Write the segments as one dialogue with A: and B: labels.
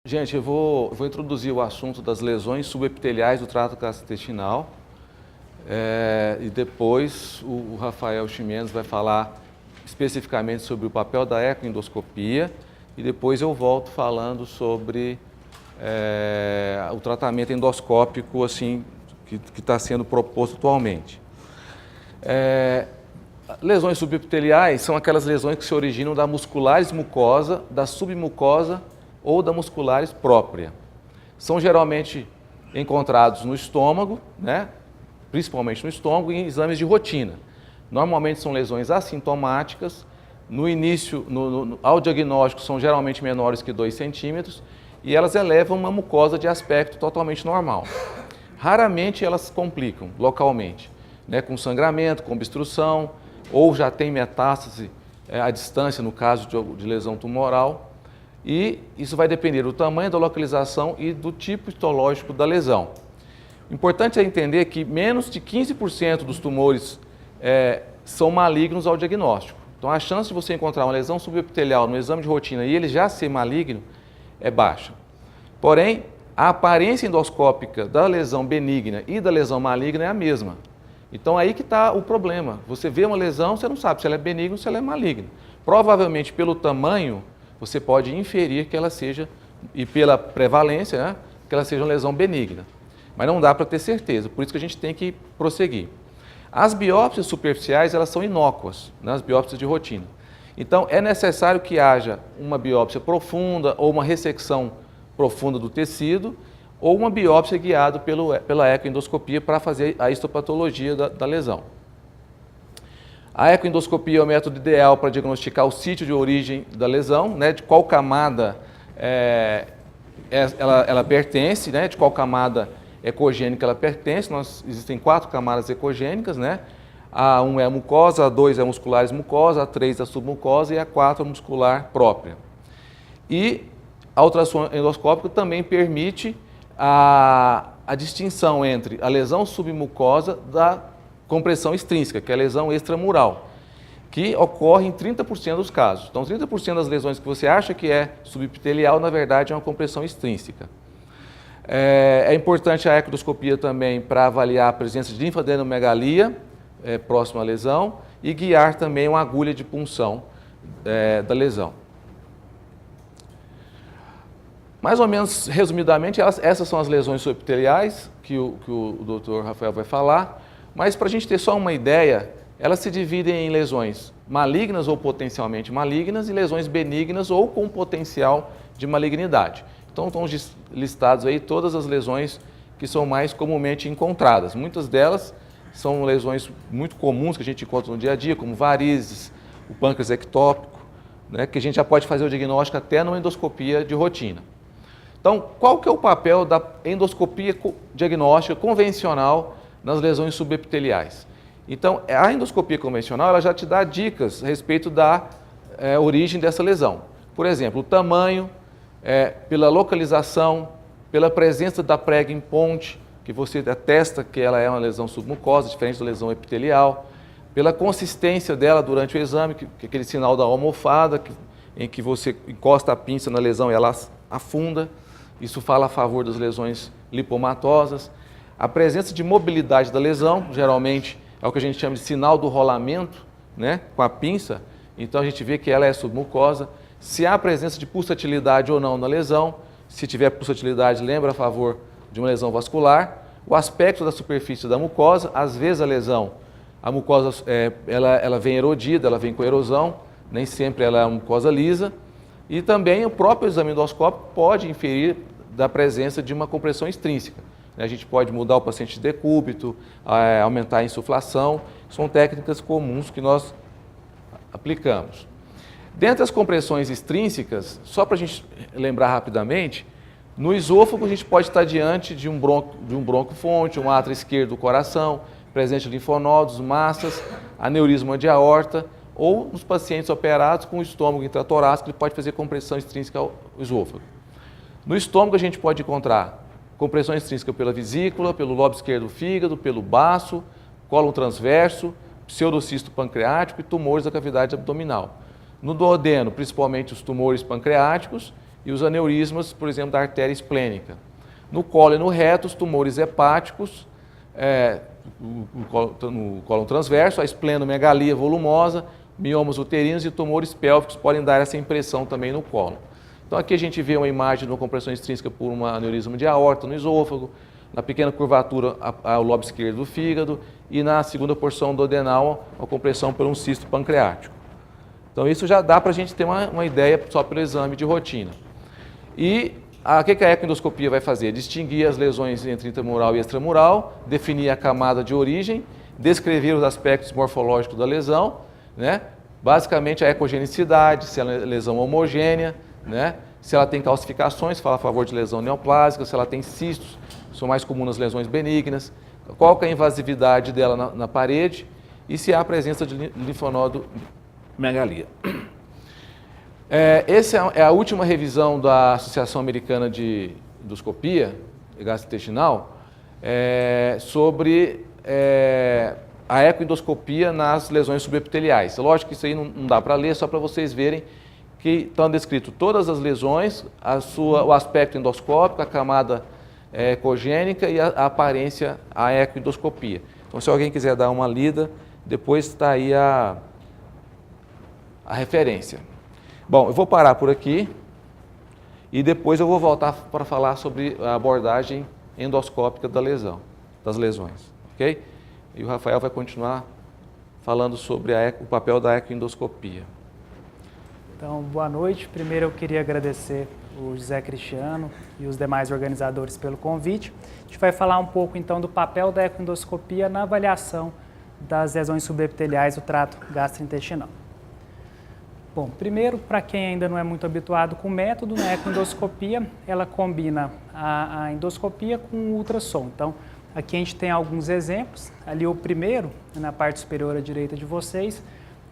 A: Gente, eu vou introduzir o assunto das lesões subepiteliais do trato gastrointestinal e depois o Rafael Ximenes vai falar especificamente sobre o papel da ecoendoscopia e depois eu volto falando sobre o tratamento endoscópico assim, que está sendo proposto atualmente. Lesões subepiteliais são aquelas lesões que se originam da musculares mucosa, da submucosa ou da musculares própria. São geralmente encontrados no estômago, né? Principalmente no estômago e em exames de rotina. Normalmente são lesões assintomáticas, no início, ao diagnóstico são geralmente menores que 2 centímetros e elas elevam uma mucosa de aspecto totalmente normal. Raramente elas complicam localmente, né? Com sangramento, com obstrução ou já tem metástase à distância no caso de lesão tumoral. E isso vai depender do tamanho, da localização e do tipo histológico da lesão. O importante é entender que menos de 15% dos tumores são malignos ao diagnóstico. Então a chance de você encontrar uma lesão subepitelial no exame de rotina e ele já ser maligno é baixa. Porém, a aparência endoscópica da lesão benigna e da lesão maligna é a mesma. Então aí que está o problema. Você vê uma lesão, você não sabe se ela é benigna ou se ela é maligna. Provavelmente pelo tamanho, você pode inferir que ela seja, e pela prevalência, né, que ela seja uma lesão benigna. Mas não dá para ter certeza, por isso que a gente tem que prosseguir. As biópsias superficiais, elas são inócuas, né, as biópsias de rotina. Então, é necessário que haja uma biópsia profunda ou uma ressecção profunda do tecido ou uma biópsia guiada pela ecoendoscopia para fazer a histopatologia da lesão. A ecoendoscopia é o método ideal para diagnosticar o sítio de origem da lesão, né, de qual camada ela pertence, né, de qual camada ecogênica ela pertence. Existem 4 camadas ecogênicas, né? A 1 é a mucosa, a 2 é a musculares mucosa, a 3 é a submucosa e a 4 é a muscular própria. E a ultrassom endoscópico também permite a distinção entre a lesão submucosa da compressão extrínseca, que é a lesão extramural, que ocorre em 30% dos casos. Então, 30% das lesões que você acha que é subepitelial, na verdade, é uma compressão extrínseca. É importante a ecoendoscopia também para avaliar a presença de linfadenomegalia próxima à lesão e guiar também uma agulha de punção da lesão. Mais ou menos, resumidamente, essas são as lesões subepiteliais que o Dr. Rafael vai falar. Mas para a gente ter só uma ideia, elas se dividem em lesões malignas ou potencialmente malignas e lesões benignas ou com potencial de malignidade. Então estão listados aí todas as lesões que são mais comumente encontradas. Muitas delas são lesões muito comuns que a gente encontra no dia a dia, como varizes, o pâncreas ectópico, né, que a gente já pode fazer o diagnóstico até numa endoscopia de rotina. Então, qual que é o papel da endoscopia diagnóstica convencional nas lesões subepiteliais? Então, a endoscopia convencional ela já te dá dicas a respeito da origem dessa lesão. Por exemplo, o tamanho, pela localização, pela presença da prega em ponte, que você atesta que ela é uma lesão submucosa, diferente da lesão epitelial, pela consistência dela durante o exame, que é aquele sinal da almofada, em que você encosta a pinça na lesão e ela afunda. Isso fala a favor das lesões lipomatosas. A presença de mobilidade da lesão, geralmente é o que a gente chama de sinal do rolamento, né, com a pinça. Então a gente vê que ela é submucosa. Se há presença de pulsatilidade ou não na lesão, se tiver pulsatilidade, lembra a favor de uma lesão vascular. O aspecto da superfície da mucosa, às vezes a mucosa ela vem erodida, ela vem com erosão, nem sempre ela é uma mucosa lisa. E também o próprio exame endoscópico pode inferir da presença de uma compressão extrínseca. A gente pode mudar o paciente de decúbito, aumentar a insuflação, são técnicas comuns que nós aplicamos. Dentre as compressões extrínsecas, só para a gente lembrar rapidamente, no esôfago a gente pode estar diante de um broncofonte, um átrio esquerdo do coração, presença de linfonodos, massas, aneurisma de aorta, ou nos pacientes operados com o estômago intratorácico, ele pode fazer compressão extrínseca ao esôfago. No estômago a gente pode encontrar compressão extrínseca pela vesícula, pelo lobo esquerdo do fígado, pelo baço, cólon transverso, pseudocisto pancreático e tumores da cavidade abdominal. No duodeno, principalmente os tumores pancreáticos e os aneurismas, por exemplo, da artéria esplênica. No colo e no reto, os tumores hepáticos, no cólon transverso, a esplenomegalia volumosa, miomas uterinos e tumores pélvicos podem dar essa impressão também no colo. Então aqui a gente vê uma imagem de uma compressão extrínseca por um aneurisma de aorta no esôfago, na pequena curvatura ao lobo esquerdo do fígado e na segunda porção do adenal, a compressão por um cisto pancreático. Então isso já dá para a gente ter uma ideia só pelo exame de rotina. E o que a ecoendoscopia vai fazer? Distinguir as lesões entre intramural e extramural, definir a camada de origem, descrever os aspectos morfológicos da lesão, né? Basicamente a ecogenicidade, se ela é lesão homogênea, né? Se ela tem calcificações, fala a favor de lesão neoplásica, se ela tem cistos, são mais comuns nas lesões benignas, qual que é a invasividade dela na parede e se há a presença de linfonodo megalia. Essa é a última revisão da Associação Americana de Endoscopia Gastrointestinal sobre a ecoendoscopia nas lesões subepiteliais. Lógico que isso aí não dá para ler, só para vocês verem que estão descritas todas as lesões, o aspecto endoscópico, a camada ecogênica e a aparência, a ecoendoscopia. Então, se alguém quiser dar uma lida, depois está aí a referência. Bom, eu vou parar por aqui e depois eu vou voltar para falar sobre a abordagem endoscópica das lesões, ok? E o Rafael vai continuar falando sobre o papel da ecoendoscopia.
B: Então, boa noite. Primeiro eu queria agradecer o José Cristiano e os demais organizadores pelo convite. A gente vai falar um pouco então do papel da ecoendoscopia na avaliação das lesões subepiteliais do trato gastrointestinal. Bom, primeiro, para quem ainda não é muito habituado com o método, a ecoendoscopia, ela combina a endoscopia com o ultrassom. Então, aqui a gente tem alguns exemplos. Ali o primeiro, na parte superior à direita de vocês,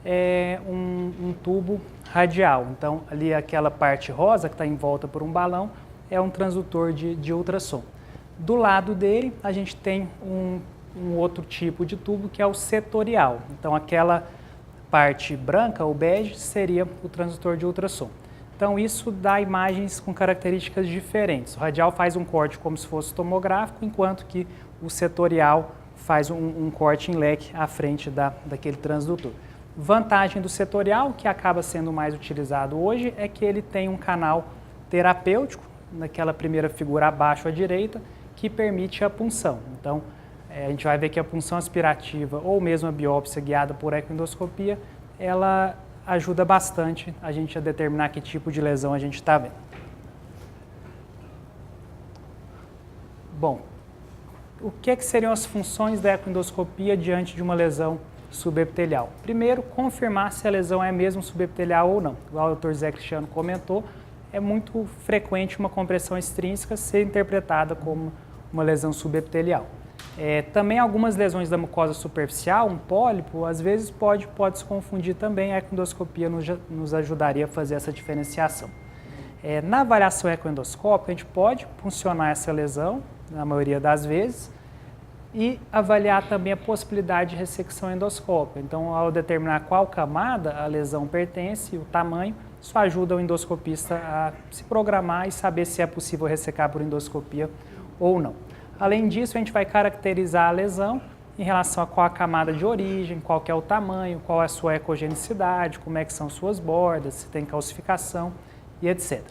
B: é um tubo radial. Então, ali aquela parte rosa que está em volta por um balão é um transdutor de ultrassom. Do lado dele, a gente tem um outro tipo de tubo que é o setorial. Então, aquela parte branca, ou bege, seria o transdutor de ultrassom. Então, isso dá imagens com características diferentes. O radial faz um corte como se fosse tomográfico, enquanto que o setorial faz um corte em leque à frente daquele transdutor. Vantagem do setorial, que acaba sendo mais utilizado hoje, é que ele tem um canal terapêutico, naquela primeira figura abaixo à direita, que permite a punção. Então, a gente vai ver que a punção aspirativa ou mesmo a biópsia guiada por ecoendoscopia, ela ajuda bastante a gente a determinar que tipo de lesão a gente está vendo. Bom, o que seriam as funções da ecoendoscopia diante de uma lesão subepitelial? Primeiro, confirmar se a lesão é mesmo subepitelial ou não. Igual o Dr. Zé Cristiano comentou, é muito frequente uma compressão extrínseca ser interpretada como uma lesão subepitelial. Também algumas lesões da mucosa superficial, um pólipo, às vezes pode se confundir também. A ecoendoscopia nos ajudaria a fazer essa diferenciação. Na avaliação ecoendoscópica, a gente pode puncionar essa lesão, na maioria das vezes, e avaliar também a possibilidade de ressecção endoscópica. Então, ao determinar qual camada a lesão pertence, o tamanho, isso ajuda o endoscopista a se programar e saber se é possível ressecar por endoscopia ou não. Além disso, a gente vai caracterizar a lesão em relação a qual a camada de origem, qual que é o tamanho, qual é a sua ecogenicidade, como é que são suas bordas, se tem calcificação e etc.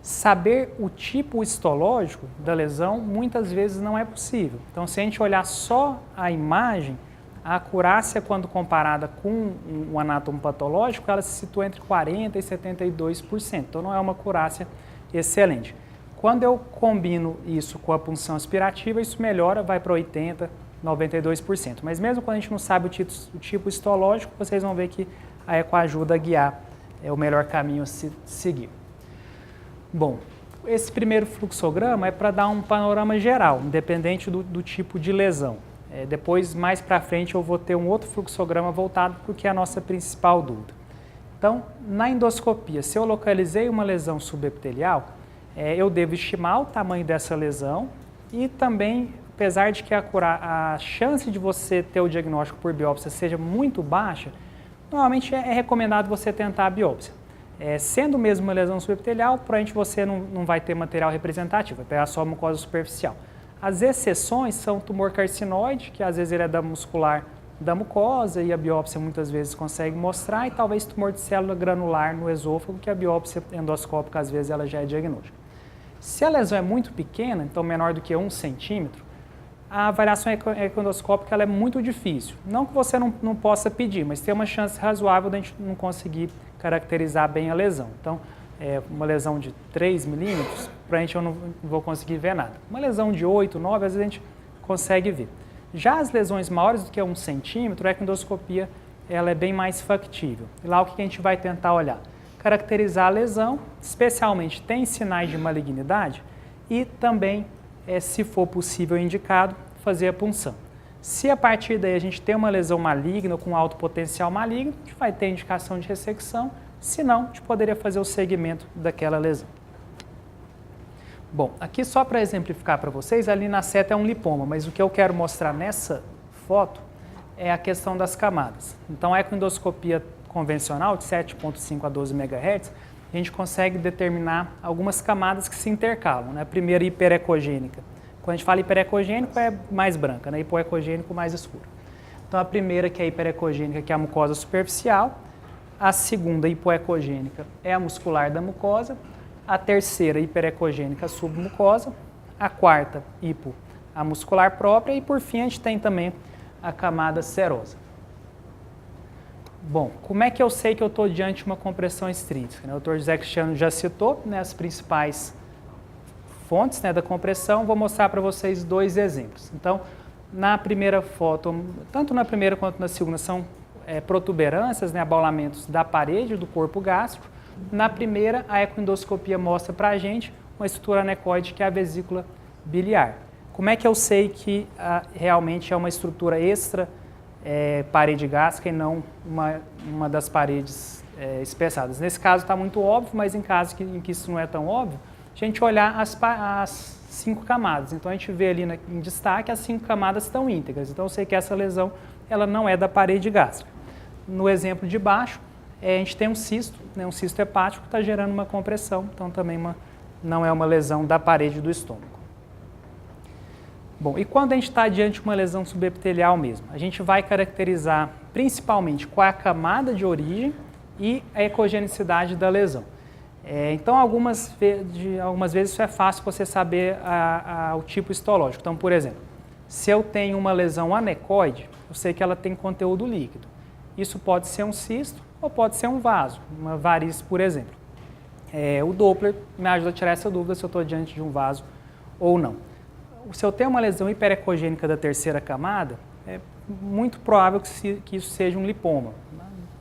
B: Saber o tipo histológico da lesão muitas vezes não é possível. Então, se a gente olhar só a imagem, a acurácia, quando comparada com um anátomo patológico, ela se situa entre 40% e 72%. Então, não é uma acurácia excelente. Quando eu combino isso com a punção aspirativa, isso melhora, vai para 80%, 92%. Mas mesmo quando a gente não sabe o tipo histológico, vocês vão ver que a eco ajuda a guiar o melhor caminho a se seguir. Bom, esse primeiro fluxograma é para dar um panorama geral, independente do tipo de lesão. Depois, mais para frente, eu vou ter um outro fluxograma voltado porque é a nossa principal dúvida. Então, na endoscopia, se eu localizei uma lesão subepitelial, eu devo estimar o tamanho dessa lesão e também, apesar de que a chance de você ter o diagnóstico por biópsia seja muito baixa, normalmente é recomendado você tentar a biópsia. Sendo mesmo uma lesão subepitelial, provavelmente você não vai ter material representativo, vai pegar só a mucosa superficial. As exceções são tumor carcinoide, que às vezes ele é da muscular da mucosa e a biópsia muitas vezes consegue mostrar, e talvez tumor de célula granular no esôfago, que a biópsia endoscópica às vezes ela já é diagnóstica. Se a lesão é muito pequena, então menor do que 1 centímetro, a avaliação ecoendoscópica ela é muito difícil. Não que você não possa pedir, mas tem uma chance razoável de a gente não conseguir caracterizar bem a lesão. Então, uma lesão de 3 milímetros, provavelmente eu não vou conseguir ver nada. Uma lesão de 8, 9, às vezes a gente consegue ver. Já as lesões maiores do que 1 centímetro, a ecoendoscopia ela é bem mais factível. E lá o que a gente vai tentar olhar? Caracterizar a lesão, especialmente tem sinais de malignidade e também, se for possível e indicado, fazer a punção. Se a partir daí a gente tem uma lesão maligna com alto potencial maligno, a gente vai ter indicação de ressecção, se não, a gente poderia fazer o segmento daquela lesão. Bom, aqui só para exemplificar para vocês, ali na seta é um lipoma, mas o que eu quero mostrar nessa foto é a questão das camadas. Então, a ecoendoscopia convencional de 7,5 a 12 MHz, a gente consegue determinar algumas camadas que se intercalam. Né? A primeira, hiperecogênica. Quando a gente fala hiperecogênico, é mais branca, né? Hipoecogênico, mais escuro. Então, a primeira, que é hiperecogênica, que é a mucosa superficial. A segunda, hipoecogênica, é a muscular da mucosa. A terceira, hiperecogênica, submucosa. A quarta, hipo, a muscular própria. E, por fim, a gente tem também a camada serosa. Bom, como é que eu sei que eu estou diante de uma compressão extrínseca? O Dr. José Cristiano já citou, né, as principais fontes, né, da compressão. Vou mostrar para vocês 2 exemplos. Então, na primeira foto, tanto na primeira quanto na segunda, são protuberâncias, né, abaulamentos da parede do corpo gástrico. Na primeira, a ecoendoscopia mostra para a gente uma estrutura anecoide, que é a vesícula biliar. Como é que eu sei que realmente é uma estrutura extra parede gástrica e não uma das paredes espessadas? Nesse caso está muito óbvio, mas em casos em que isso não é tão óbvio, a gente olhar as 5 camadas. Então a gente vê ali em destaque as 5 camadas estão íntegras. Então eu sei que essa lesão ela não é da parede gástrica. No exemplo de baixo, a gente tem um cisto, né, um cisto hepático que está gerando uma compressão, então também não é uma lesão da parede do estômago. Bom, e quando a gente está diante de uma lesão subepitelial mesmo? A gente vai caracterizar principalmente qual é a camada de origem e a ecogenicidade da lesão. Então, algumas vezes isso é fácil você saber o tipo histológico. Então, por exemplo, se eu tenho uma lesão anecoide, eu sei que ela tem conteúdo líquido. Isso pode ser um cisto ou pode ser um vaso, uma varize, por exemplo. O Doppler me ajuda a tirar essa dúvida se eu estou diante de um vaso ou não. Se eu tenho uma lesão hiperecogênica da terceira camada, é muito provável que isso seja um lipoma.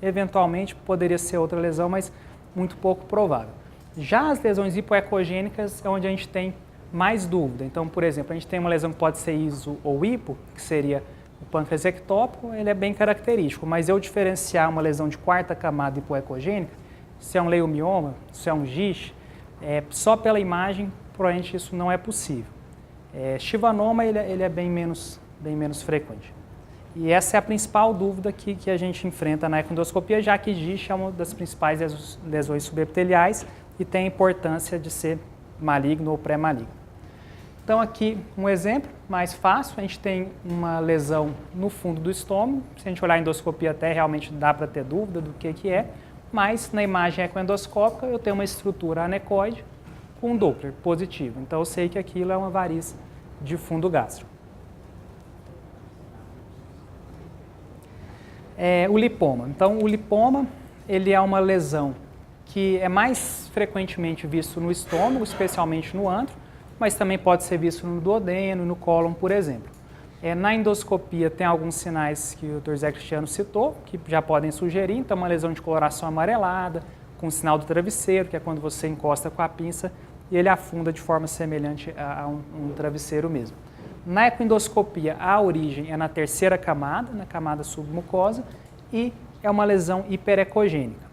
B: Eventualmente poderia ser outra lesão, mas muito pouco provável. Já as lesões hipoecogênicas é onde a gente tem mais dúvida. Então, por exemplo, a gente tem uma lesão que pode ser iso ou hipo, que seria o pâncreas ectópico, ele é bem característico, mas eu diferenciar uma lesão de quarta camada hipoecogênica, se é um leiomioma, se é um GIST, só pela imagem, provavelmente isso não é possível. Chivanoma ele é bem menos frequente. E essa é a principal dúvida que a gente enfrenta na ecoendoscopia, já que GIST é uma das principais lesões subepiteliais e tem a importância de ser maligno ou pré-maligno. Então aqui um exemplo mais fácil, a gente tem uma lesão no fundo do estômago, se a gente olhar a endoscopia até realmente dá para ter dúvida do que é, mas na imagem ecoendoscópica eu tenho uma estrutura anecoide com um Doppler positivo, então eu sei que aquilo é uma variz de fundo gástrico. O lipoma. Então, o lipoma ele é uma lesão que é mais frequentemente visto no estômago, especialmente no antro, mas também pode ser visto no duodeno e no cólon, por exemplo. Na endoscopia tem alguns sinais que o Dr. Zé Cristiano citou, que já podem sugerir, então uma lesão de coloração amarelada, com o sinal do travesseiro, que é quando você encosta com a pinça e ele afunda de forma semelhante a um travesseiro mesmo. Na ecoendoscopia, a origem é na terceira camada, na camada submucosa, e é uma lesão hiperecogênica.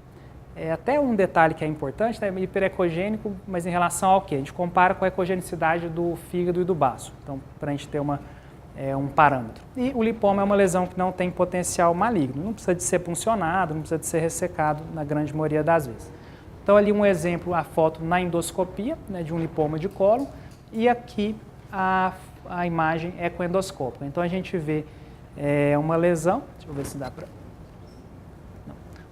B: Até um detalhe que é importante, né? Hiperecogênico, mas em relação ao quê? A gente compara com a ecogenicidade do fígado e do baço, então, para a gente ter um parâmetro. E o lipoma é uma lesão que não tem potencial maligno, não precisa de ser puncionado, não precisa de ser ressecado na grande maioria das vezes. Então, ali um exemplo, a foto na endoscopia, né, de um lipoma de cólon, e aqui a imagem ecoendoscópica. Então, a gente vê uma lesão, deixa eu ver se dá para...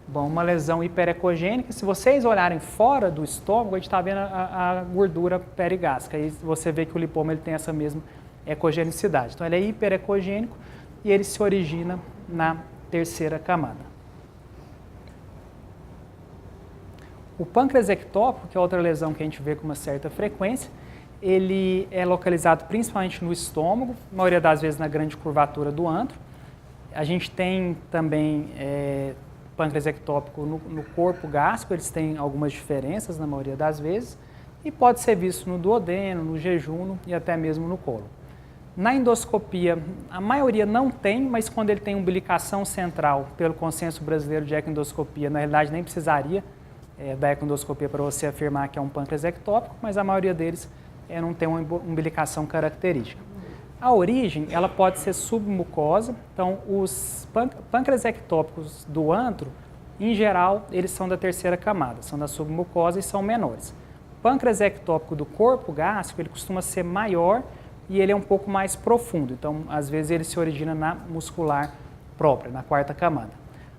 B: Bom, uma lesão hiperecogênica. Se vocês olharem fora do estômago, a gente está vendo a gordura perigástrica. Aí você vê que o lipoma ele tem essa mesma ecogenicidade. Então, ele é hiperecogênico e ele se origina na terceira camada. O pâncreas ectópico, que é outra lesão que a gente vê com uma certa frequência, ele é localizado principalmente no estômago, na maioria das vezes na grande curvatura do antro. A gente tem também pâncreas ectópico no corpo gástrico, eles têm algumas diferenças na maioria das vezes, e pode ser visto no duodeno, no jejum e até mesmo no cólon. Na endoscopia, a maioria não tem, mas quando ele tem umbilicação central, pelo consenso brasileiro de ecoendoscopia, na realidade nem precisaria da ecoendoscopia para você afirmar que é um pâncreas ectópico, mas a maioria deles não tem uma umbilicação característica. A origem, ela pode ser submucosa, então os pâncreas ectópicos do antro, em geral, eles são da terceira camada, são da submucosa e são menores. O pâncreas ectópico do corpo gástrico, ele costuma ser maior e ele é um pouco mais profundo, então às vezes ele se origina na muscular própria, na quarta camada.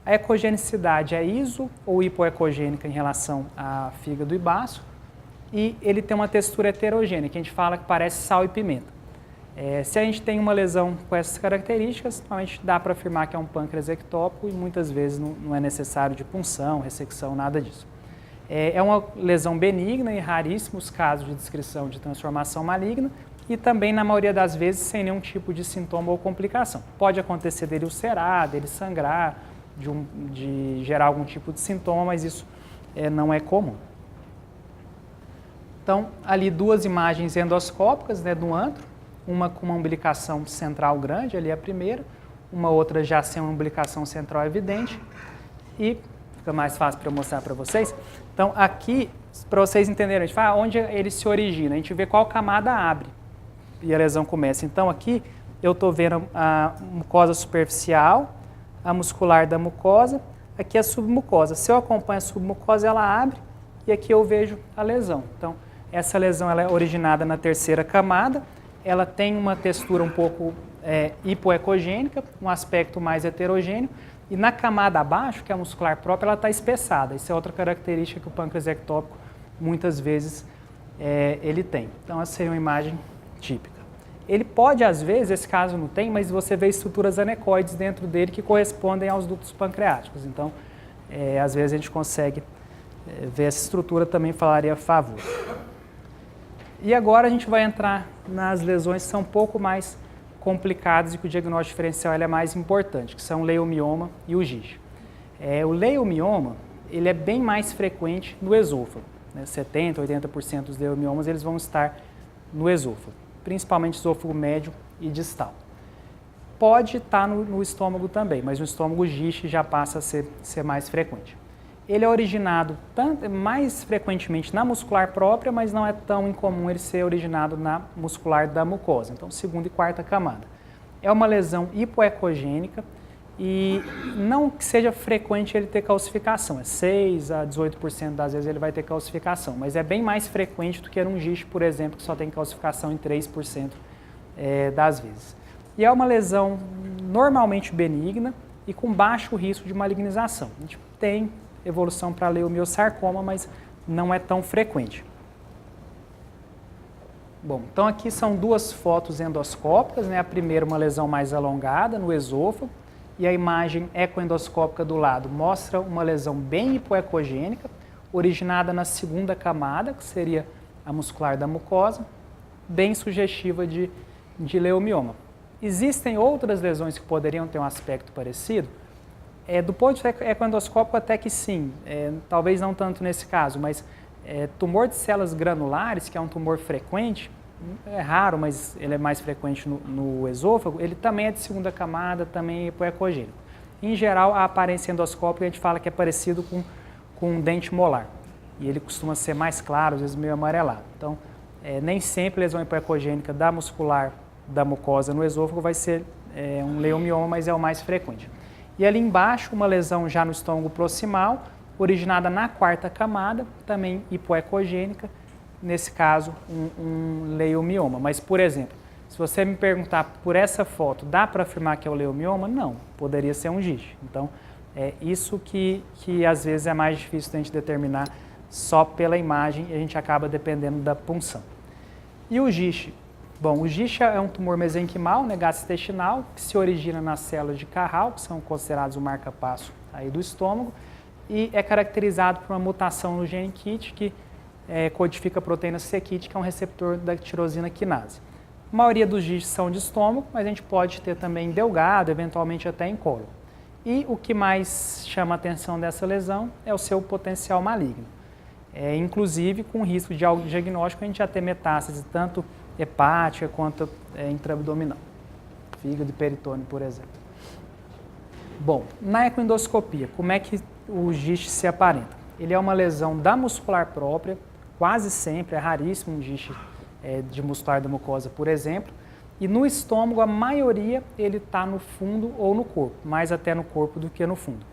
B: A ecogenicidade é iso ou hipoecogênica em relação à fígado e baço, e ele tem uma textura heterogênea, que a gente fala que parece sal e pimenta. Se a gente tem uma lesão com essas características, normalmente dá para afirmar que é um pâncreas ectópico e muitas vezes não é necessário de punção, ressecção, nada disso. É uma lesão benigna e raríssimos casos de descrição de transformação maligna e também, na maioria das vezes, sem nenhum tipo de sintoma ou complicação. Pode acontecer dele ulcerar, dele sangrar, de gerar algum tipo de sintoma, mas isso não é comum. Então, ali duas imagens endoscópicas, né, do antro, uma com uma umbilicação central grande, ali é a primeira, uma outra já sem uma umbilicação central evidente, e fica mais fácil para eu mostrar para vocês. Então, aqui, para vocês entenderem, a gente fala onde ele se origina, a gente vê qual camada abre e a lesão começa. Então, aqui eu estou vendo a mucosa superficial, a muscular da mucosa, aqui a submucosa. Se eu acompanho a submucosa, ela abre e aqui eu vejo a lesão. Então, essa lesão ela é originada na terceira camada, ela tem uma textura um pouco hipoecogênica, um aspecto mais heterogêneo, e na camada abaixo, que é a muscular própria, ela está espessada. Isso é outra característica que o pâncreas ectópico, muitas vezes, ele tem. Então, essa seria uma imagem típica. Ele pode, às vezes, esse caso não tem, mas você vê estruturas anecoides dentro dele que correspondem aos ductos pancreáticos. Então, às vezes a gente consegue ver essa estrutura, também falaria a favor. E agora a gente vai entrar nas lesões que são um pouco mais complicadas e que o diagnóstico diferencial é mais importante, que são o leiomioma e o GIST. O leiomioma, ele é bem mais frequente no esôfago, né? 70%, 80% dos leomiomas eles vão estar no esôfago, principalmente esôfago médio e distal. Pode estar no estômago também, mas no estômago o GIST já passa a ser mais frequente. Ele é originado mais frequentemente na muscular própria, mas não é tão incomum ele ser originado na muscular da mucosa, então segunda e quarta camada. É uma lesão hipoecogênica e não que seja frequente ele ter calcificação, 6 a 18% das vezes ele vai ter calcificação, mas é bem mais frequente do que um GIST, por exemplo, que só tem calcificação em 3% das vezes. E é uma lesão normalmente benigna e com baixo risco de malignização. A gente tem evolução para leiomiosarcoma, mas não é tão frequente. Bom, então aqui são duas fotos endoscópicas, né? A primeira uma lesão mais alongada no esôfago e a imagem ecoendoscópica do lado mostra uma lesão bem hipoecogênica, originada na segunda camada, que seria a muscular da mucosa, bem sugestiva de leiomioma. Existem outras lesões que poderiam ter um aspecto parecido? Do ponto de vista ecoendoscópico até que sim, talvez não tanto nesse caso, mas tumor de células granulares, que é um tumor frequente, é raro, mas ele é mais frequente no esôfago, ele também é de segunda camada, também é hipoecogênico. Em geral, a aparência endoscópica a gente fala que é parecido com um dente molar, e ele costuma ser mais claro, às vezes meio amarelado. Então, nem sempre lesão hipoecogênica da muscular da mucosa no esôfago vai ser um leiomioma, mas é o mais frequente. E ali embaixo, uma lesão já no estômago proximal, originada na quarta camada, também hipoecogênica, nesse caso um leiomioma. Mas, por exemplo, se você me perguntar por essa foto, dá para afirmar que é o leiomioma? não, poderia ser um GIST. Então, é isso que às vezes é mais difícil de a gente determinar só pela imagem e a gente acaba dependendo da punção. E o GIST? Bom, o GIST é um tumor mesenquimal, né, gastrointestinal, que se origina nas células de Carral, que são considerados o marca-passo aí do estômago, e é caracterizado por uma mutação no gene KIT, que codifica a proteína c-KIT, que é um receptor da tirosina quinase. A maioria dos GISTs são de estômago, mas a gente pode ter também em delgado, eventualmente até em cólon. E o que mais chama a atenção dessa lesão é o seu potencial maligno. Inclusive, com risco de diagnóstico, a gente já ter metástase tanto hepática quanto intraabdominal, fígado e peritônio, por exemplo. Bom, na ecoendoscopia, como é que o GIST se aparenta? Ele é uma lesão da muscular própria, quase sempre, é raríssimo um GIST de muscular da mucosa, por exemplo, e no estômago a maioria ele está no fundo ou no corpo, mais até no corpo do que no fundo.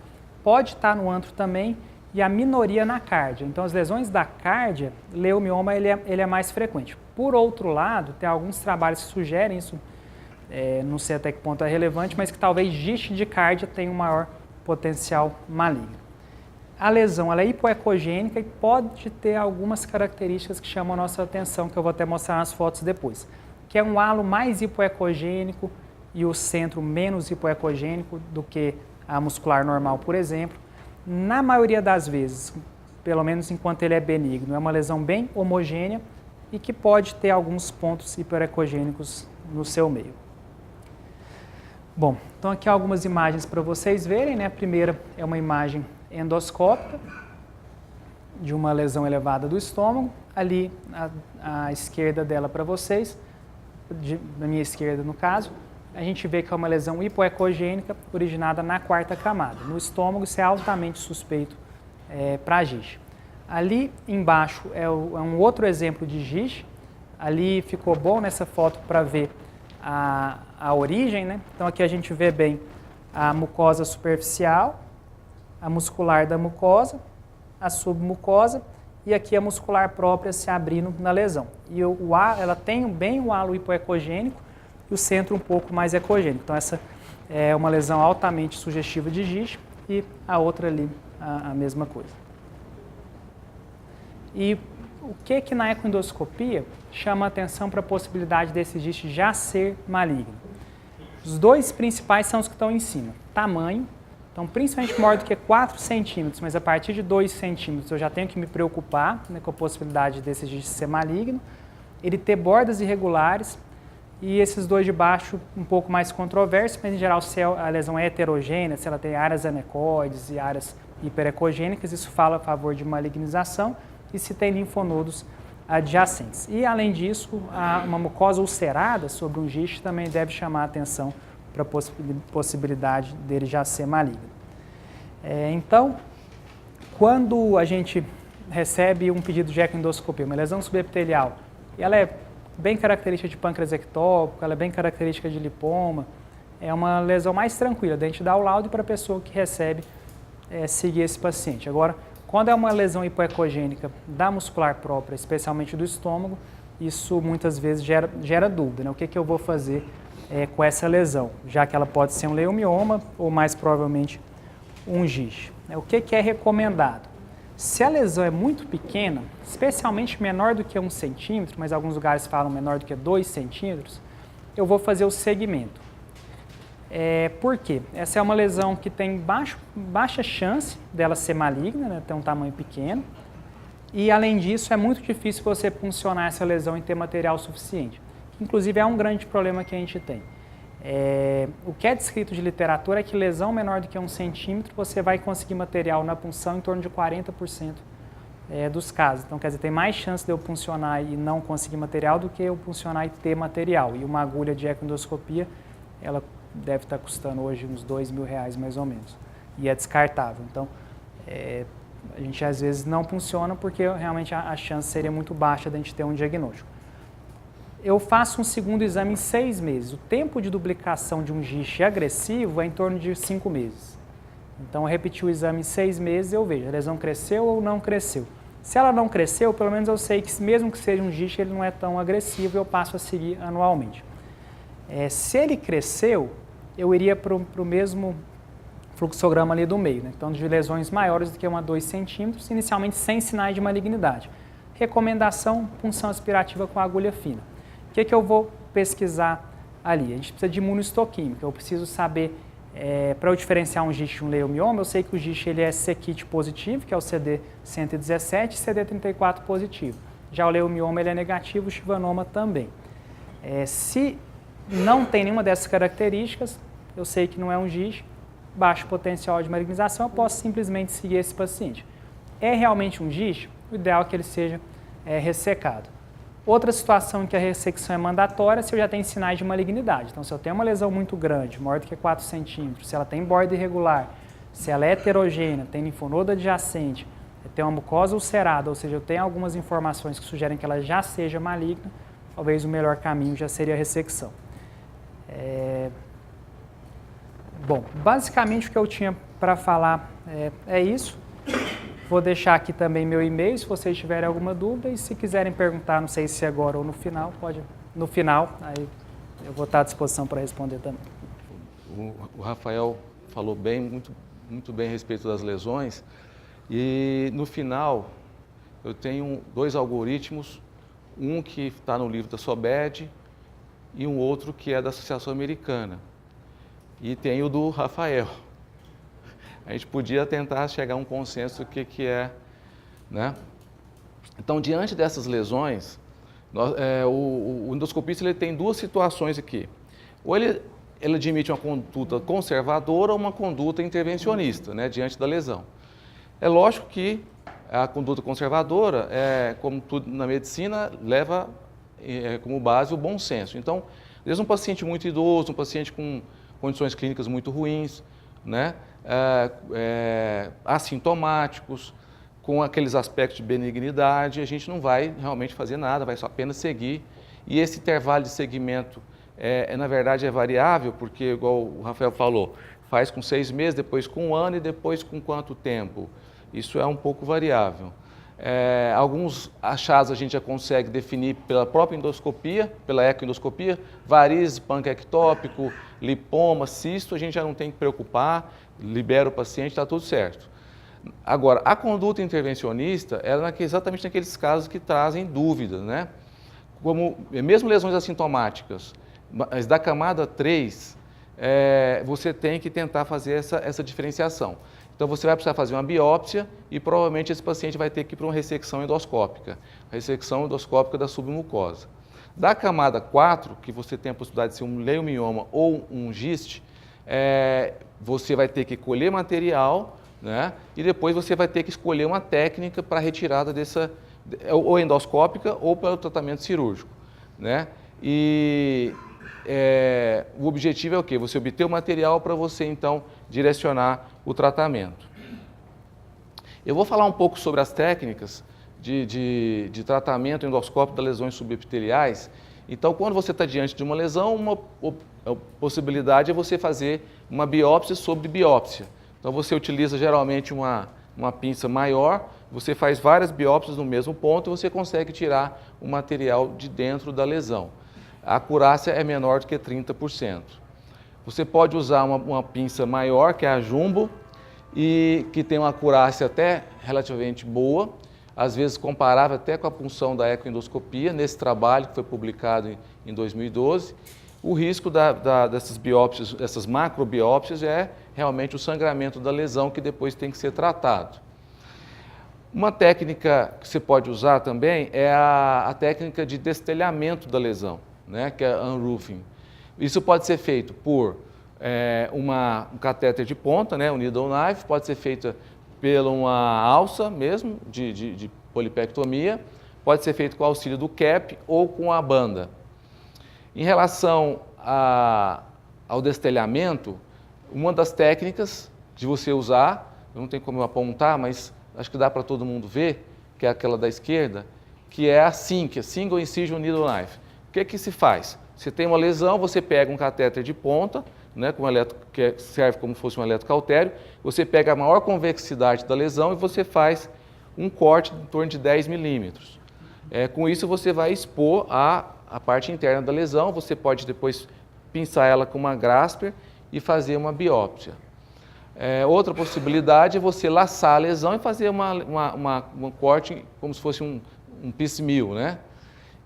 B: Pode estar no antro também, e a minoria na cárdia. Então, as lesões da cárdia, leiomioma, ele é mais frequente. Por outro lado, tem alguns trabalhos que sugerem isso, não sei até que ponto é relevante, mas que talvez GIST de cárdia tenha um maior potencial maligno. A lesão ela é hipoecogênica e pode ter algumas características que chamam a nossa atenção, que eu vou até mostrar nas fotos depois, que é um halo mais hipoecogênico e o centro menos hipoecogênico do que a muscular normal, por exemplo. Na maioria das vezes, pelo menos enquanto ele é benigno, é uma lesão bem homogênea e que pode ter alguns pontos hiperecogênicos no seu meio. Bom, então aqui algumas imagens para vocês verem, né? A primeira é uma imagem endoscópica de uma lesão elevada do estômago. Ali, à esquerda dela para vocês, na minha esquerda no caso, a gente vê que é uma lesão hipoecogênica originada na quarta camada. No estômago, isso é altamente suspeito para GIST. Ali embaixo é um outro exemplo de GIST. Ali ficou bom nessa foto para ver a origem, né? Então aqui a gente vê bem a mucosa superficial, a muscular da mucosa, a submucosa e aqui a muscular própria se abrindo na lesão. E ela tem bem o halo hipoecogênico e o centro um pouco mais ecogênico. Então essa é uma lesão altamente sugestiva de GIST e a outra ali a mesma coisa. E o que na ecoendoscopia chama a atenção para a possibilidade desse GIST já ser maligno? Os dois principais são os que estão em cima. Tamanho, então principalmente maior do que 4 centímetros, mas a partir de 2 centímetros eu já tenho que me preocupar, né, com a possibilidade desse GIST ser maligno. Ele ter bordas irregulares e esses dois de baixo um pouco mais controversos, mas em geral se a lesão é heterogênea, se ela tem áreas anecoides e áreas hiperecogênicas, isso fala a favor de malignização e se tem linfonodos adjacentes. E, além disso, uma mucosa ulcerada sobre um GIST também deve chamar a atenção para a possibilidade dele já ser maligno. Então, quando a gente recebe um pedido de ecoendoscopia, uma lesão subepitelial, e ela é bem característica de pâncreas ectópico, ela é bem característica de lipoma, é uma lesão mais tranquila, a gente dá o laudo para a pessoa que recebe seguir esse paciente. Agora, quando é uma lesão hipoecogênica da muscular própria, especialmente do estômago, isso muitas vezes gera dúvida, né? O que eu vou fazer com essa lesão, já que ela pode ser um leiomioma ou mais provavelmente um GIST. O que é recomendado? Se a lesão é muito pequena, especialmente menor do que 1 centímetro, mas alguns lugares falam menor do que 2 centímetros, eu vou fazer o segmento. Por quê? Essa é uma lesão que tem baixa chance dela ser maligna, né, ter um tamanho pequeno, e além disso é muito difícil você puncionar essa lesão e ter material suficiente. Inclusive é um grande problema que a gente tem. O que é descrito de literatura é que lesão menor do que 1 centímetro você vai conseguir material na punção em torno de 40% dos casos. Então, quer dizer, tem mais chance de eu puncionar e não conseguir material do que eu puncionar e ter material. E uma agulha de ecoendoscopia, ela deve estar custando hoje uns R$2.000 mais ou menos. E é descartável. Então, a gente às vezes não funciona porque realmente a chance seria muito baixa de a gente ter um diagnóstico. Eu faço um segundo exame em 6 meses. O tempo de duplicação de um GIST agressivo é em torno de 5 meses. Então, eu repeti o exame em 6 meses, eu vejo, a lesão cresceu ou não cresceu. Se ela não cresceu, pelo menos eu sei que mesmo que seja um GIST, ele não é tão agressivo e eu passo a seguir anualmente. Se ele cresceu, eu iria para o mesmo fluxograma ali do meio, né? Então, de lesões maiores do que 1 a 2 centímetros, inicialmente sem sinais de malignidade. Recomendação, punção aspirativa com agulha fina. O que eu vou pesquisar ali? A gente precisa de imunohistoquímica, eu preciso saber, para eu diferenciar um GIST de um leiomioma, eu sei que o GIST ele é c-KIT positivo, que é o CD117, e CD34 positivo. Já o leiomioma ele é negativo, o chivanoma também. Se não tem nenhuma dessas características, eu sei que não é um GIST, baixo potencial de malignização, eu posso simplesmente seguir esse paciente. É realmente um GIST? O ideal é que ele seja ressecado. Outra situação em que a ressecção é mandatória, se eu já tenho sinais de malignidade. Então, se eu tenho uma lesão muito grande, maior do que 4 centímetros, se ela tem borda irregular, se ela é heterogênea, tem linfonodo adjacente, tem uma mucosa ulcerada, ou seja, eu tenho algumas informações que sugerem que ela já seja maligna, talvez o melhor caminho já seria a ressecção. Bom, basicamente o que eu tinha para falar é isso. Vou deixar aqui também meu e-mail, se vocês tiverem alguma dúvida, e se quiserem perguntar, não sei se agora ou no final, pode. No final, aí eu vou estar à disposição para responder também.
A: O Rafael falou bem, muito bem a respeito das lesões, e no final eu tenho 2 algoritmos, um que está no livro da SOBED e um outro que é da Associação Americana. E tem o do Rafael. A gente podia tentar chegar a um consenso do que é, né? Então, diante dessas lesões, o endoscopista ele tem 2 situações aqui. Ou ele admite uma conduta conservadora ou uma conduta intervencionista, né, diante da lesão. É lógico que a conduta conservadora, como tudo na medicina, leva como base o bom senso. Então, às vezes um paciente muito idoso, um paciente com condições clínicas muito ruins, né? Assintomáticos, com aqueles aspectos de benignidade, a gente não vai realmente fazer nada, vai só apenas seguir. E esse intervalo de segmento, na verdade, é variável, porque, igual o Rafael falou, faz com 6 meses, depois com 1 ano e depois com quanto tempo? Isso é um pouco variável. Alguns achados a gente já consegue definir pela própria endoscopia, pela ecoendoscopia, varizes, panquectópico, lipoma, cisto, a gente já não tem que preocupar, libera o paciente, está tudo certo. Agora, a conduta intervencionista, ela é exatamente naqueles casos que trazem dúvidas, né? Como, mesmo lesões assintomáticas, mas da camada 3, você tem que tentar fazer essa diferenciação. Então, você vai precisar fazer uma biópsia e provavelmente esse paciente vai ter que ir para uma ressecção endoscópica, ressecção endoscópica da submucosa. Da camada 4, que você tem a possibilidade de ser um leiomioma ou um GIST, você vai ter que colher material, né? E depois você vai ter que escolher uma técnica para a retirada dessa, ou endoscópica ou para o tratamento cirúrgico, né? E o objetivo é o quê? Você obter o material para você, então, direcionar o tratamento. Eu vou falar um pouco sobre as técnicas de tratamento endoscópico das lesões subepiteliais. Então, quando você está diante de uma lesão, uma possibilidade é você fazer uma biópsia sobre biópsia. Então, você utiliza geralmente uma pinça maior, você faz várias biópsias no mesmo ponto e você consegue tirar o material de dentro da lesão. A acurácia é menor do que 30%. Você pode usar uma pinça maior, que é a Jumbo, e que tem uma acurácia até relativamente boa, às vezes comparável até com a punção da ecoendoscopia, nesse trabalho que foi publicado em 2012. O risco dessas biópsias, dessas macrobiópsias, é realmente o sangramento da lesão, que depois tem que ser tratado. Uma técnica que você pode usar também é a técnica de destelhamento da lesão, né, que é a unroofing. Isso pode ser feito por um catéter de ponta, né, um needle knife, pode ser feita por uma alça mesmo, de polipectomia, pode ser feito com o auxílio do cap ou com a banda. Em relação ao destelhamento, uma das técnicas de você usar, não tem como eu apontar, mas acho que dá para todo mundo ver, que é aquela da esquerda, que é a SINC, a Single Incision Needle Knife. O que se faz? Você tem uma lesão, você pega um catéter de ponta, né, que serve como se fosse um eletrocautério, você pega a maior convexidade da lesão e você faz um corte em torno de 10 milímetros. Com isso você vai expor a parte interna da lesão, você pode depois pinçar ela com uma grasper e fazer uma biópsia. Outra possibilidade é você laçar a lesão e fazer um corte como se fosse um piecemeal, né?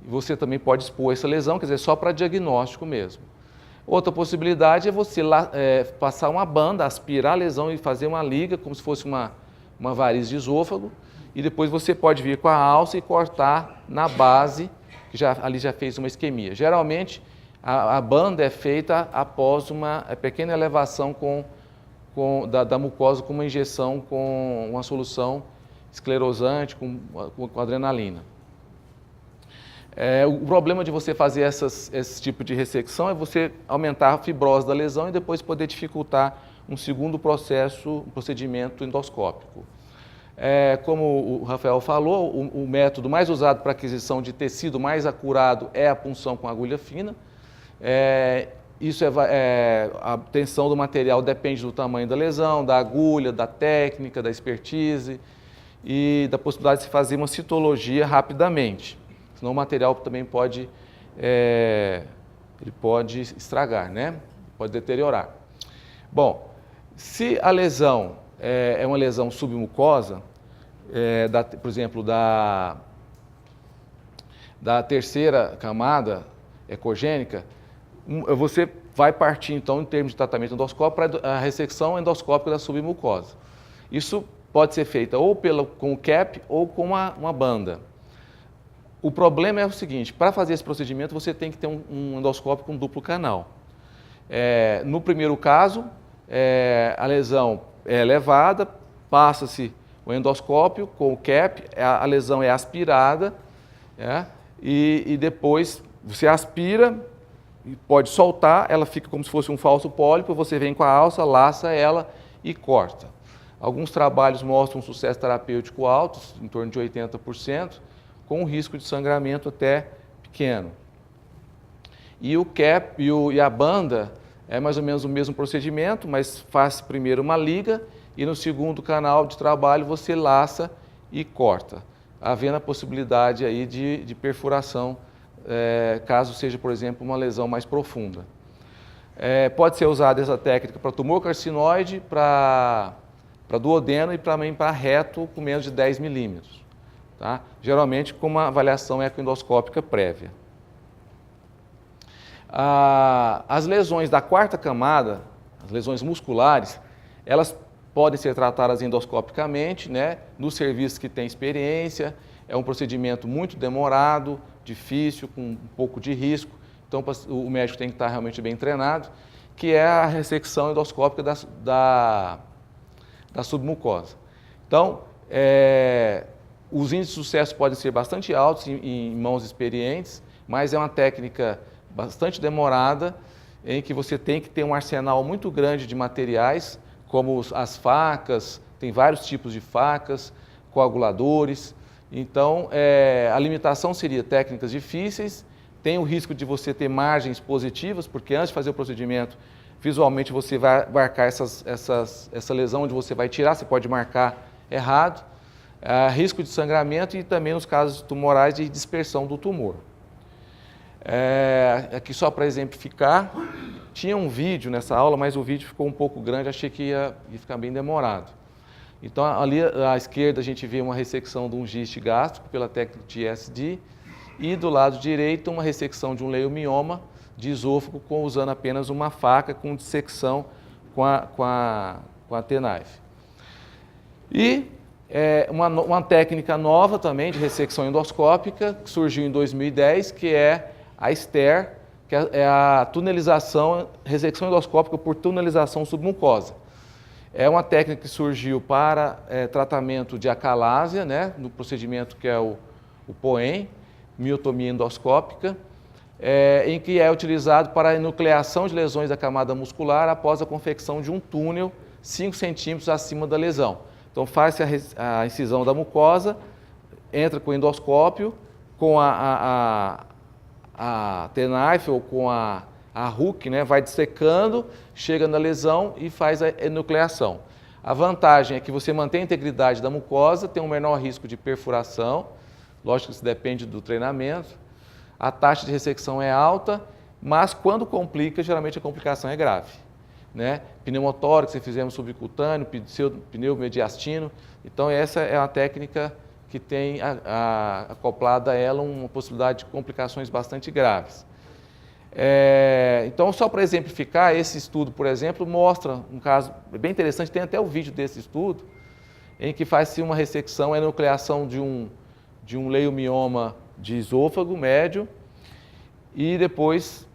A: E você também pode expor essa lesão, quer dizer, só para diagnóstico mesmo. Outra possibilidade é você passar uma banda, aspirar a lesão e fazer uma liga, como se fosse uma variz de esôfago, e depois você pode vir com a alça e cortar na base, que ali já fez uma isquemia. Geralmente, a banda é feita após uma pequena elevação da mucosa com uma injeção com uma solução esclerosante, com adrenalina. O problema de você fazer esse tipo de ressecção é você aumentar a fibrose da lesão e depois poder dificultar um segundo procedimento endoscópico. Como o Rafael falou, o método mais usado para aquisição de tecido mais acurado é a punção com agulha fina. A tensão do material depende do tamanho da lesão, da agulha, da técnica, da expertise e da possibilidade de se fazer uma citologia rapidamente. Senão o material também pode estragar, né? Pode deteriorar. Bom, se a lesão é uma lesão submucosa, por exemplo, da terceira camada ecogênica, você vai partir, então, em termos de tratamento endoscópico, para a ressecção endoscópica da submucosa. Isso pode ser feita ou com o CAP ou com uma banda. O problema é o seguinte, para fazer esse procedimento, você tem que ter um endoscópio com duplo canal. No primeiro caso, a lesão é elevada, passa-se o endoscópio com o CAP, a lesão é aspirada, e depois você aspira, e pode soltar, ela fica como se fosse um falso pólipo, você vem com a alça, laça ela e corta. Alguns trabalhos mostram um sucesso terapêutico alto, em torno de 80%, com um risco de sangramento até pequeno. E o CAP e a banda é mais ou menos o mesmo procedimento, mas faz primeiro uma liga e no segundo canal de trabalho você laça e corta, havendo a possibilidade aí de perfuração, caso seja, por exemplo, uma lesão mais profunda. Pode ser usada essa técnica para tumor carcinoide, para duodeno e também para reto com menos de 10 milímetros. Tá? Geralmente com uma avaliação ecoendoscópica prévia. As lesões da quarta camada, as lesões musculares, elas podem ser tratadas endoscopicamente, né, nos serviços que têm experiência. É um procedimento muito demorado, difícil, com um pouco de risco. Então o médico tem que estar realmente bem treinado, que é a ressecção endoscópica da submucosa. Então, os índices de sucesso podem ser bastante altos em mãos experientes, mas é uma técnica bastante demorada, em que você tem que ter um arsenal muito grande de materiais, como as facas, tem vários tipos de facas, coaguladores. Então, a limitação seria técnicas difíceis, tem o risco de você ter margens positivas, porque antes de fazer o procedimento, visualmente você vai marcar essa lesão onde você vai tirar, você pode marcar errado, risco de sangramento e também nos casos tumorais de dispersão do tumor. Aqui só para exemplificar, tinha um vídeo nessa aula, mas o vídeo ficou um pouco grande, achei que ia ficar bem demorado. Então, ali à esquerda a gente vê uma ressecção de um giste gástrico pela técnica de ISD e do lado direito uma ressecção de um leiomioma de esôfago usando apenas uma faca com dissecção com a T-knife. E uma técnica nova também de ressecção endoscópica que surgiu em 2010, que é a STER, que é a ressecção endoscópica por tunelização submucosa. É uma técnica que surgiu para tratamento de acalásia, né, no procedimento que é o POEM, miotomia endoscópica, em que é utilizado para a enucleação de lesões da camada muscular após a confecção de um túnel 5 centímetros acima da lesão. Então faz-se a incisão da mucosa, entra com o endoscópio, com a T-knife ou com a A Hooke, né, vai dissecando, chega na lesão e faz a enucleação. A vantagem é que você mantém a integridade da mucosa, tem um menor risco de perfuração, lógico que isso depende do treinamento. A taxa de ressecção é alta, mas quando complica, geralmente a complicação é grave. Né? Pneumotórax, fizemos subcutâneo, pneumomediastino. Então essa é uma técnica que tem acoplada a ela uma possibilidade de complicações bastante graves. Então, só para exemplificar, esse estudo, por exemplo, mostra um caso bem interessante, tem até o vídeo desse estudo, em que faz-se uma ressecção, a enucleação de um leiomioma de esôfago médio e depois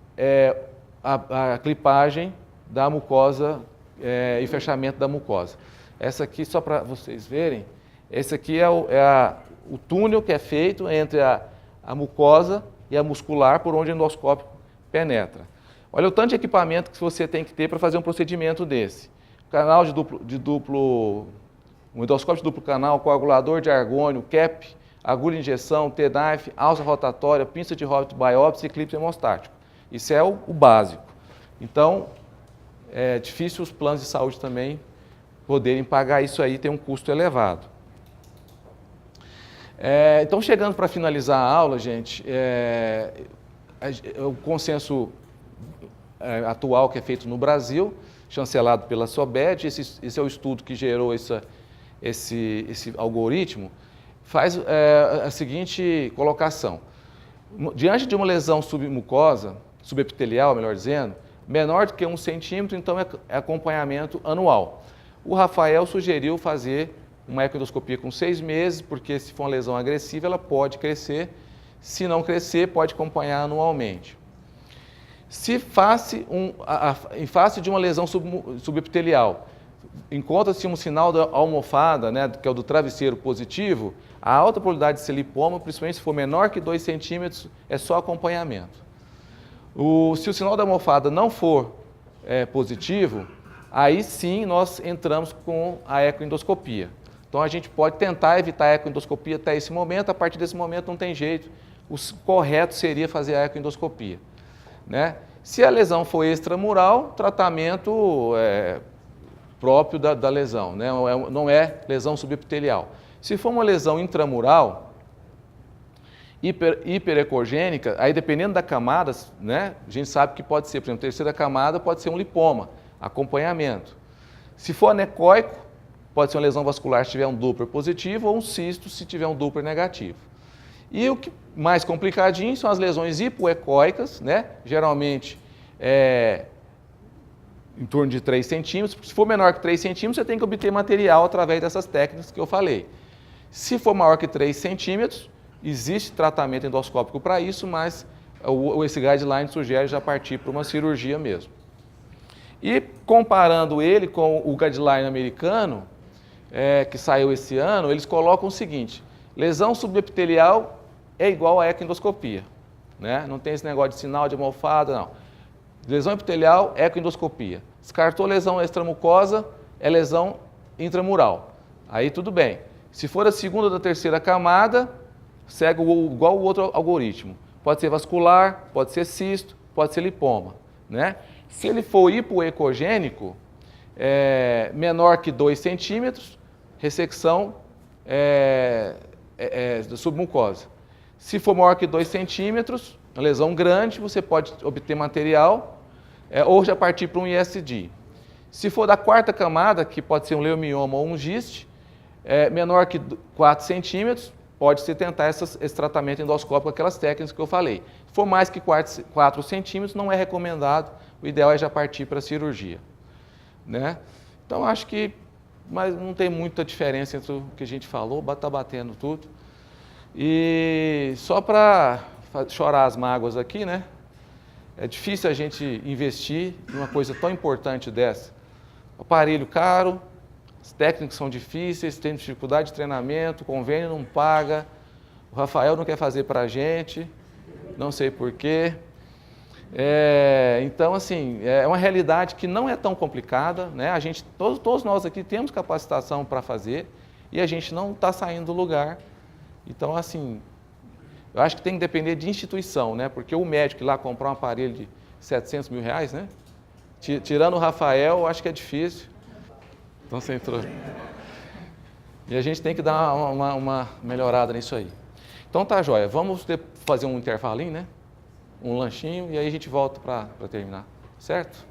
A: a clipagem da mucosa e fechamento da mucosa. Essa aqui, só para vocês verem, esse aqui é o túnel que é feito entre a mucosa e a muscular por onde o endoscópio penetra. Olha o tanto de equipamento que você tem que ter para fazer um procedimento desse. Canal um endoscópio de duplo canal, coagulador de argônio, cap, agulha de injeção, T-knife, alça rotatória, pinça de Hobbit biópsia e eclipse hemostático. Isso é o básico. Então, é difícil os planos de saúde também poderem pagar isso aí, tem um custo elevado. Então, chegando para finalizar a aula, gente, o consenso atual que é feito no Brasil, chancelado pela SOBED, esse é o estudo que gerou esse algoritmo, faz a seguinte colocação. Diante de uma lesão submucosa, subepitelial, melhor dizendo, menor do que 1 centímetro, então é acompanhamento anual. O Rafael sugeriu fazer uma ecoendoscopia com 6 meses, porque se for uma lesão agressiva, ela pode crescer. Se não crescer, pode acompanhar anualmente. Se em face de uma lesão subepitelial, encontra-se um sinal da almofada, né, que é o do travesseiro positivo, a alta probabilidade de ser lipoma, principalmente se for menor que 2 centímetros, é só acompanhamento. Se o sinal da almofada não for positivo, aí sim nós entramos com a ecoendoscopia. Então a gente pode tentar evitar a ecoendoscopia até esse momento, a partir desse momento não tem jeito, o correto seria fazer a ecoendoscopia. Né? Se a lesão for extramural, tratamento próprio da lesão, né? Não é lesão subepitelial. Se for uma lesão intramural, hiperecogênica, aí dependendo da camada, né, a gente sabe que pode ser, por exemplo, terceira camada pode ser um lipoma, acompanhamento. Se for anecoico, pode ser uma lesão vascular se tiver um Doppler positivo ou um cisto se tiver um Doppler negativo. E o que mais complicadinho são as lesões hipoecóicas, né, geralmente em torno de 3 centímetros. Se for menor que 3 centímetros, você tem que obter material através dessas técnicas que eu falei. Se for maior que 3 centímetros, existe tratamento endoscópico para isso, mas esse guideline sugere já partir para uma cirurgia mesmo. E comparando ele com o guideline americano, que saiu esse ano, eles colocam o seguinte: lesão subepitelial é igual a ecoendoscopia. Né? Não tem esse negócio de sinal de almofada, não. Lesão epitelial, ecoendoscopia. Descartou lesão extramucosa, é lesão intramural. Aí tudo bem. Se for a segunda ou da terceira camada, segue igual o outro algoritmo. Pode ser vascular, pode ser cisto, pode ser lipoma. Né? Se ele for hipoecogênico, menor que 2 centímetros, ressecção da submucosa. Se for maior que 2 centímetros, uma lesão grande, você pode obter material ou já partir para um ISD. Se for da quarta camada, que pode ser um leiomioma ou um giste, menor que 4 centímetros, pode-se tentar esse tratamento endoscópico com aquelas técnicas que eu falei. Se for mais que 4 centímetros, não é recomendado, o ideal é já partir para a cirurgia. Né? Então, acho que mas não tem muita diferença entre o que a gente falou, está batendo tudo. E só para chorar as mágoas aqui, né? É difícil a gente investir em uma coisa tão importante dessa. Aparelho caro, as técnicas são difíceis, tem dificuldade de treinamento, o convênio não paga, o Rafael não quer fazer para a gente, não sei porquê. Então, assim, é uma realidade que não é tão complicada, né? A gente, todos nós aqui temos capacitação para fazer e a gente não está saindo do lugar. Então, assim, eu acho que tem que depender de instituição, né? Porque o médico ir lá comprar um aparelho 700 mil reais, né? Tirando o Rafael, acho que é difícil. Então você entrou. E a gente tem que dar uma melhorada nisso aí. Então tá, joia. Vamos fazer um intervalinho, né? Um lanchinho e aí a gente volta para terminar. Certo?